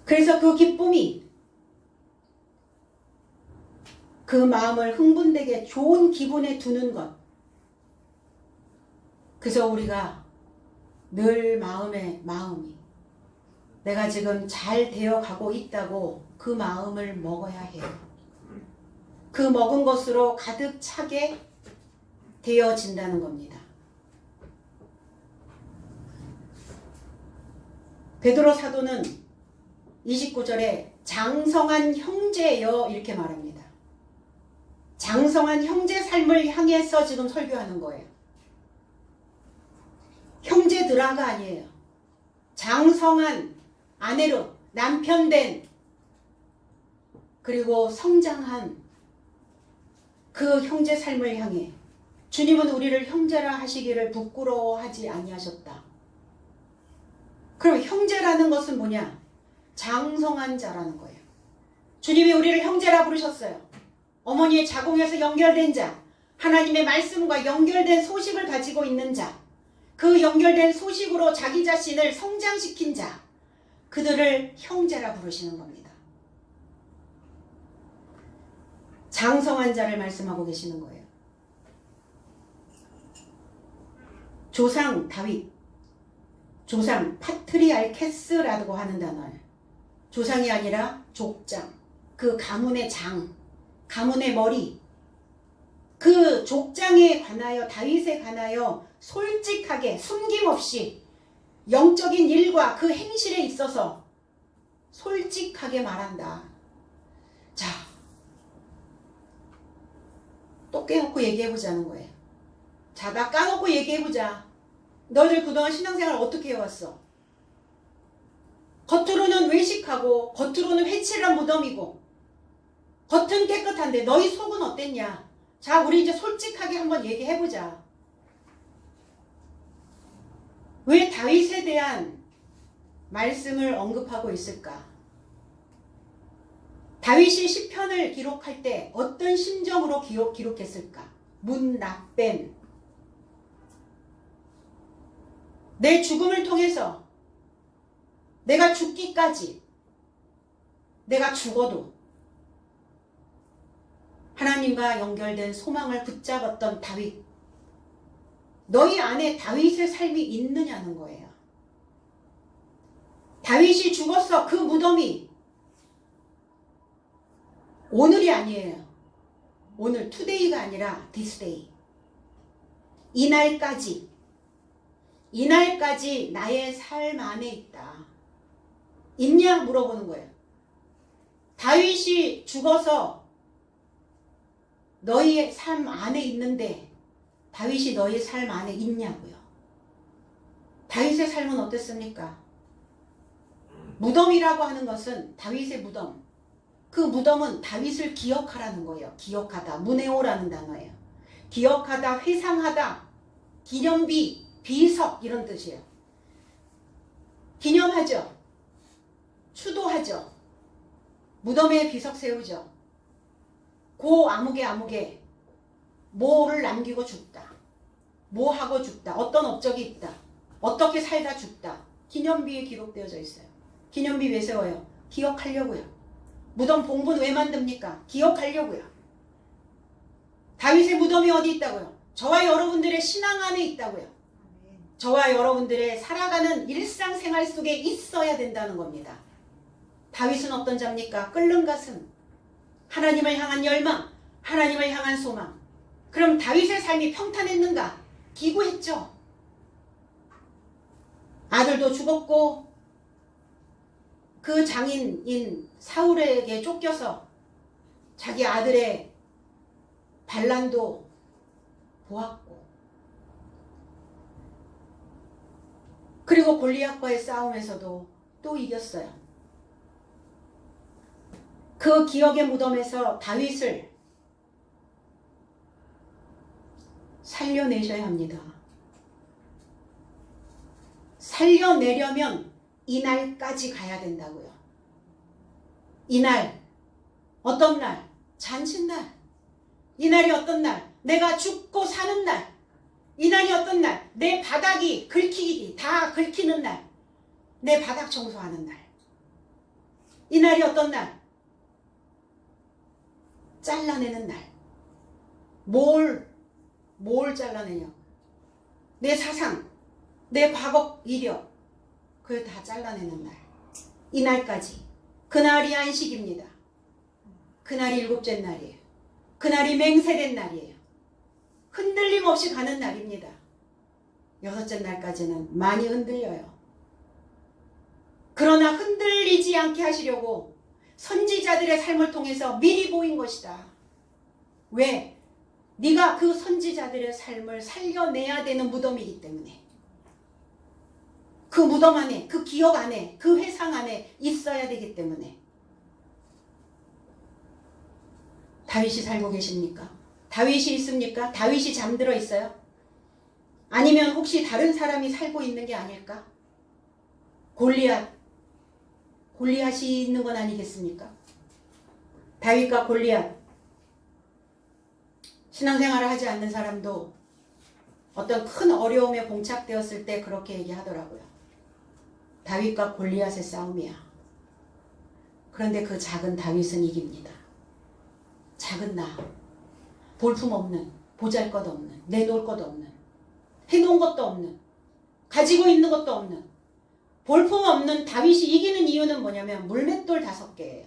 Speaker 1: 그래서 그 기쁨이 그 마음을 흥분되게 좋은 기분에 두는 것. 그래서 우리가 늘 마음이 내가 지금 잘 되어가고 있다고 그 마음을 먹어야 해요. 그 먹은 것으로 가득 차게 되어진다는 겁니다. 베드로 사도는 29절에 장성한 형제여 이렇게 말합니다. 장성한 형제 삶을 향해서 지금 설교하는 거예요. 형제들아가 아니에요. 장성한 아내로 남편된 그리고 성장한 그 형제 삶을 향해 주님은 우리를 형제라 하시기를 부끄러워하지 아니하셨다. 그럼 형제라는 것은 뭐냐? 장성한 자라는 거예요. 주님이 우리를 형제라 부르셨어요. 어머니의 자궁에서 연결된 자, 하나님의 말씀과 연결된 소식을 가지고 있는 자, 그 연결된 소식으로 자기 자신을 성장시킨 자, 그들을 형제라 부르시는 겁니다. 장성한 자를 말씀하고 계시는 거예요. 조상 다윗, 조상 파트리알케스라고 하는 단어예요. 조상이 아니라 족장, 그 가문의 장, 가문의 머리, 그 족장에 관하여 다윗에 관하여 솔직하게 숨김없이 영적인 일과 그 행실에 있어서 솔직하게 말한다. 자, 또 깨놓고 얘기해보자는 거예요. 자, 나 까놓고 얘기해보자. 너희들 그동안 신앙생활 어떻게 해왔어? 겉으로는 외식하고 겉으로는 회칠한 무덤이고 겉은 깨끗한데 너희 속은 어땠냐? 자, 우리 이제 솔직하게 한번 얘기해보자. 왜 다윗에 대한 말씀을 언급하고 있을까? 다윗이 시편을 기록할 때 어떤 심정으로 기록했을까? 문납뱀. 내 죽음을 통해서 내가 죽기까지 내가 죽어도 하나님과 연결된 소망을 붙잡았던 다윗. 너희 안에 다윗의 삶이 있느냐는 거예요. 다윗이 죽었어. 그 무덤이 오늘이 아니에요. 오늘 투데이가 아니라 디스데이. 이날까지 나의 삶 안에 있다. 있냐 물어보는 거예요. 다윗이 죽어서 너희의 삶 안에 있는데 다윗이 너희의 삶 안에 있냐고요. 다윗의 삶은 어땠습니까? 무덤이라고 하는 것은 다윗의 무덤. 그 무덤은 다윗을 기억하라는 거예요. 기억하다. 무네오라는 단어예요. 기억하다, 회상하다, 기념비, 비석 이런 뜻이에요. 기념하죠. 추도하죠. 무덤에 비석 세우죠. 고 아무개 뭐를 남기고 죽다. 뭐 하고 죽다. 어떤 업적이 있다. 어떻게 살다 죽다. 기념비에 기록되어져 있어요. 기념비 왜 세워요? 기억하려고요. 무덤 봉분 왜 만듭니까? 기억하려고요. 다윗의 무덤이 어디 있다고요? 저와 여러분들의 신앙 안에 있다고요. 저와 여러분들의 살아가는 일상생활 속에 있어야 된다는 겁니다. 다윗은 어떤 자입니까? 끓는 가슴, 하나님을 향한 열망, 하나님을 향한 소망. 그럼 다윗의 삶이 평탄했는가? 기구했죠. 아들도 죽었고 그 장인인 사울에게 쫓겨서 자기 아들의 반란도 보았고, 그리고 골리앗과의 싸움에서도 또 이겼어요. 그 기억의 무덤에서 다윗을 살려내셔야 합니다. 살려내려면 이날까지 가야 된다고요. 이날, 어떤 날? 잔칫날. 이날이 어떤 날? 내가 죽고 사는 날. 이날이 어떤 날? 내 바닥이 긁히기, 다 긁히는 날. 내 바닥 청소하는 날. 이날이 어떤 날? 잘라내는 날. 뭘 잘라내냐? 내 사상, 내 과거 이력, 그걸 다 잘라내는 날. 이날까지. 그날이 안식입니다. 그날이 일곱째 날이에요. 그날이 맹세된 날이에요. 흔들림 없이 가는 날입니다. 여섯째 날까지는 많이 흔들려요. 그러나 흔들리지 않게 하시려고 선지자들의 삶을 통해서 미리 보인 것이다. 왜? 네가 그 선지자들의 삶을 살려내야 되는 무덤이기 때문에. 그 무덤 안에, 그 기억 안에, 그 회상 안에 있어야 되기 때문에. 다윗이 살고 계십니까? 다윗이 있습니까? 다윗이 잠들어 있어요? 아니면 혹시 다른 사람이 살고 있는 게 아닐까? 골리앗이 있는 건 아니겠습니까? 다윗과 골리앗. 신앙생활을 하지 않는 사람도 어떤 큰 어려움에 봉착되었을 때 그렇게 얘기하더라고요. 다윗과 골리앗의 싸움이야. 그런데 그 작은 다윗은 이깁니다. 작은 나, 볼품없는, 보잘것없는, 내놓을 것 없는, 해놓은 것도 없는, 가지고 있는 것도 없는, 볼품없는 다윗이 이기는 이유는 뭐냐면 물맷돌 5개예요.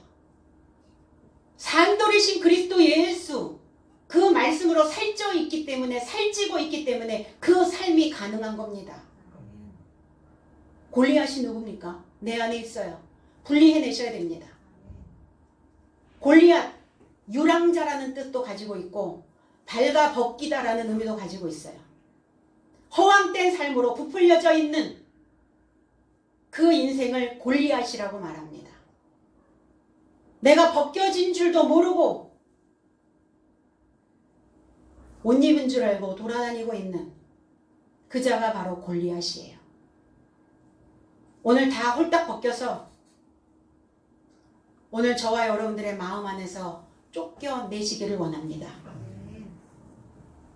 Speaker 1: 산돌이신 그리스도 예수, 그 말씀으로 살쪄 있기 때문에, 살찌고 있기 때문에 그 삶이 가능한 겁니다. 골리앗이 누굽니까? 내 안에 있어요. 분리해내셔야 됩니다. 골리앗, 유랑자라는 뜻도 가지고 있고 발가 벗기다라는 의미도 가지고 있어요. 허황된 삶으로 부풀려져 있는 그 인생을 골리앗이라고 말합니다. 내가 벗겨진 줄도 모르고 옷 입은 줄 알고 돌아다니고 있는 그 자가 바로 골리앗이에요. 오늘 다 홀딱 벗겨서 오늘 저와 여러분들의 마음 안에서 쫓겨내시기를 원합니다.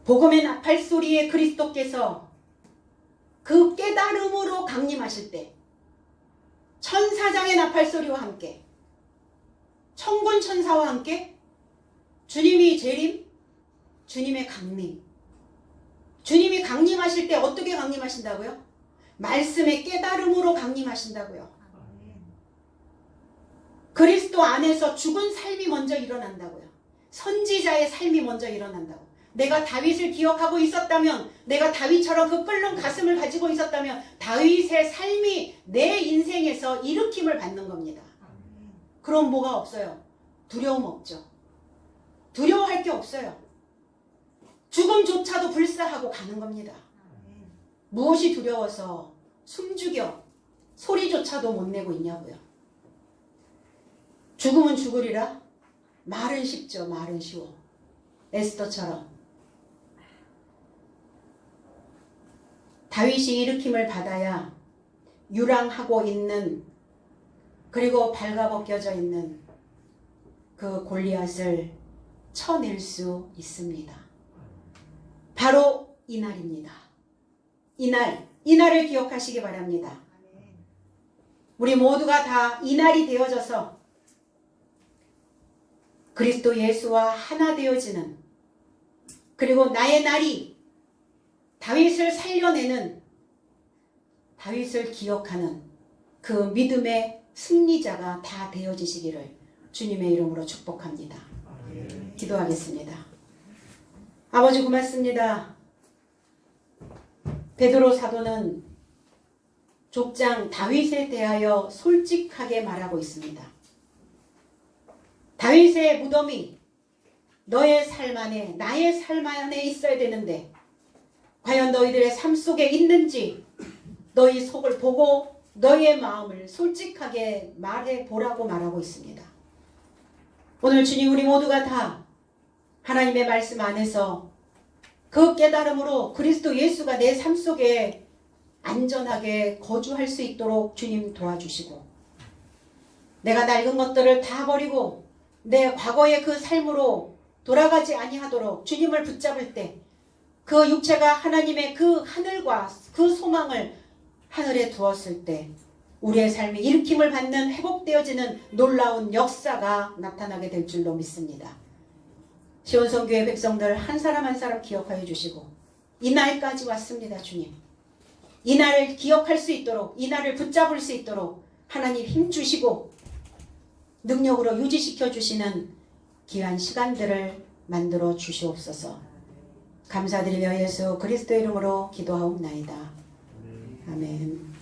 Speaker 1: 복음의 나팔소리에 그리스도께서 그 깨달음으로 강림하실 때 천사장의 나팔소리와 함께 천군 천사와 함께 주님이 재림, 주님의 강림. 주님이 강림하실 때 어떻게 강림하신다고요? 말씀의 깨달음으로 강림하신다고요. 그리스도 안에서 죽은 삶이 먼저 일어난다고요. 선지자의 삶이 먼저 일어난다고. 내가 다윗을 기억하고 있었다면, 내가 다윗처럼 그 끓는 가슴을 가지고 있었다면 다윗의 삶이 내 인생에서 일으킴을 받는 겁니다. 그럼 뭐가 없어요? 두려움 없죠. 두려워할 게 없어요. 죽음조차도 불사하고 가는 겁니다. 무엇이 두려워서 숨죽여 소리조차도 못 내고 있냐고요. 죽으면 죽으리라. 말은 쉽죠. 말은 쉬워. 에스더처럼 다윗이 일으킴을 받아야 유랑하고 있는, 그리고 발가벗겨져 있는 그 골리앗을 쳐낼 수 있습니다. 바로 이날입니다. 이날을 기억하시기 바랍니다. 우리 모두가 다 이날이 되어져서 그리스도 예수와 하나 되어지는, 그리고 나의 날이 다윗을 살려내는, 다윗을 기억하는 그 믿음의 승리자가 다 되어지시기를 주님의 이름으로 축복합니다. 기도하겠습니다. 아버지 고맙습니다. 베드로 사도는 족장 다윗에 대하여 솔직하게 말하고 있습니다. 다윗의 무덤이 너의 삶 안에, 나의 삶 안에 있어야 되는데 과연 너희들의 삶 속에 있는지 너희 속을 보고 너희의 마음을 솔직하게 말해 보라고 말하고 있습니다. 오늘 주님, 우리 모두가 다 하나님의 말씀 안에서 그 깨달음으로 그리스도 예수가 내 삶 속에 안전하게 거주할 수 있도록 주님 도와주시고, 내가 낡은 것들을 다 버리고 내 과거의 그 삶으로 돌아가지 아니하도록 주님을 붙잡을 때 그 육체가 하나님의 그 하늘과 그 소망을 하늘에 두었을 때 우리의 삶이 일으킴을 받는, 회복되어지는 놀라운 역사가 나타나게 될 줄로 믿습니다. 시온성교회 백성들 한 사람 한 사람 기억하여 주시고, 이날까지 왔습니다. 주님, 이날을 기억할 수 있도록, 이날을 붙잡을 수 있도록 하나님 힘주시고 능력으로 유지시켜 주시는 귀한 시간들을 만들어 주시옵소서. 감사드리며 예수 그리스도 이름으로 기도하옵나이다. 아멘.